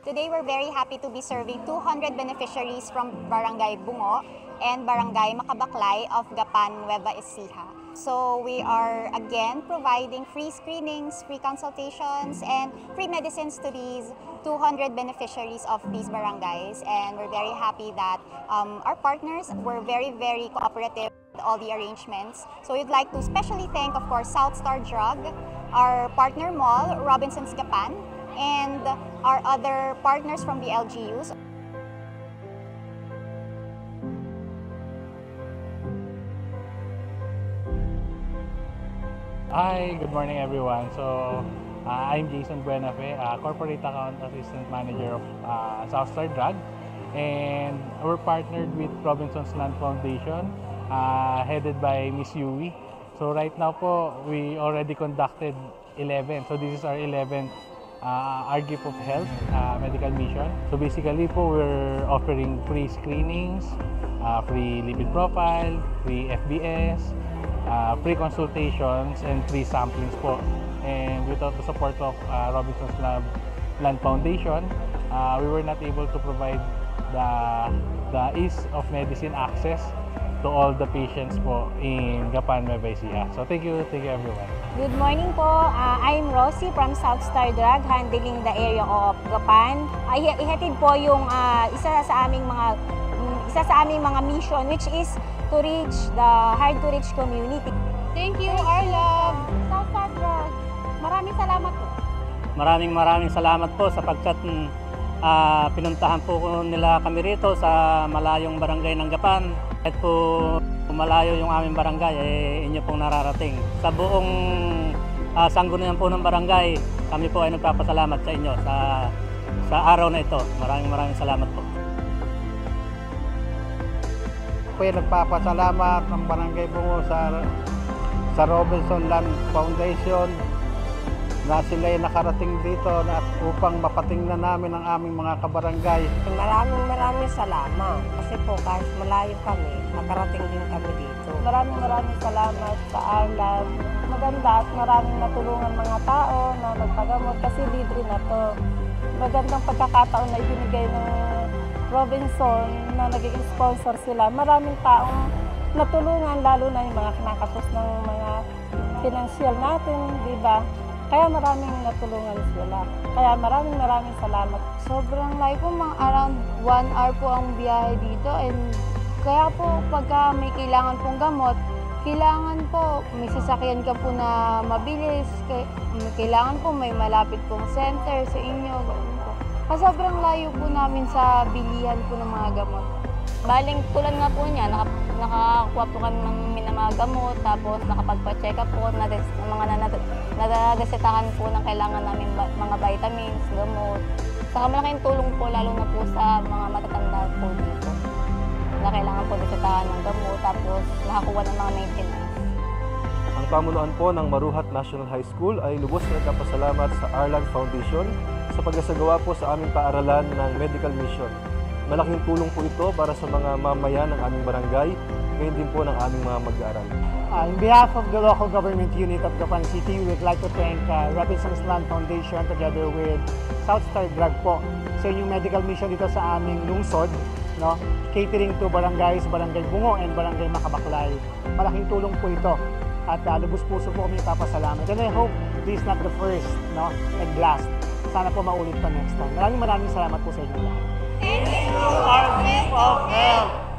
Today, we're very happy to be serving 200 beneficiaries from Barangay Bungo and Barangay Makabaklay of Gapan, Nueva Ecija. So we are again providing free screenings, free consultations, and free medicines to these 200 beneficiaries of these barangays. And we're very happy that our partners were very cooperative with all the arrangements. So we'd like to especially thank, of course, South Star Drug, our partner mall, Robinsons Gapan, and our other partners from the LGUs. Hi, good morning everyone. So, I'm Jason Buenafe, Corporate Account Assistant Manager of South Star Drug, and we're partnered with Robinsons Land Foundation, headed by Miss Yui. So right now po, we already conducted 11. So this is our 11th our gift of health medical mission. So basically po, we're offering free screenings, free lipid profile, free FBS, free consultations, and free samplings po. And without the support of Robinsons Land Foundation, we were not able to provide the ease of medicine access to all the patients po in Gapan, Nueva Ecija. So thank you everyone. Good morning po. I'm Rosie from South Star Drug, handling the area of Gapan. Ihatid po yung isa sa aming mga mission, which is to reach the hard-to-reach community. Thank you, our love! South Star Drug, maraming salamat po. Maraming salamat po sapagkat pinuntahan po nila kami rito sa malayong barangay ng Gapan. Kahit po malayo yung aming barangay, inyo pong nararating. Sa buong sanggunian po ng barangay, kami po ay nagpapasalamat sa inyo sa araw na ito. Maraming salamat po. Po ay nagpapasalamat ng Barangay Bungo sa Robinson Land Foundation na sila ay nakarating dito upang mapatingnan namin ang aming mga kabarangay. Maraming salamat. Kasi po kahit malayo kami, nakarating din kami dito. Maraming salamat sa Arlan. Maganda at maraming natulungan mga tao na magpagamot kasi libre na to. Magandang pagkakataon na ibinigay ng Robinson na naging sponsor sila. Maraming taong natulungan, lalo na yung mga kinakapos ng mga financial natin, di ba? Kaya maraming natulungan sila. Kaya maraming salamat. Sobrang layo po, mga around 1 hour po ang biyahe dito. And kaya po pagka may kailangan pong gamot, kailangan po may sasakyan ka po na mabilis. Kailangan po may malapit pong center sa inyo. Kasi sobrang layo po namin sa bilihan po ng mga gamot. Baling tulad nga po niya, nakakuha po kami ng mga gamot, tapos nakapagpa-check up po, nadadesetahan po ng kailangan namin mga vitamins, gamot. Saka malaking tulong po lalo na po sa mga matatanda po dito na kailangan po desetahan ng gamot, tapos nakakuha ng mga maintenance. Ang pamunuan po ng Maruhat National High School ay lubos na nagpapasalamat sa Arlan Foundation sa pagsasagawa po sa aming paaralan ng medical mission. Malaking tulong po ito para sa mga mamayan ng aming barangay, ngayon din po ng aming mga mag-aaral. In behalf of the local government unit of Gapan City, we'd like to thank Robinsons Land Foundation together with South Star Drug po sa inyong medical mission dito sa aming lungsod, no? Catering to barangays, Barangay Bungo and Barangay Makabaklay. Malaking tulong po ito at lubos puso po kami papasalamat. And I hope this is not the first, no, and last. Sana po maulit pa next time. Maraming salamat po sa inyo lahat. Thank you! Our gift of health!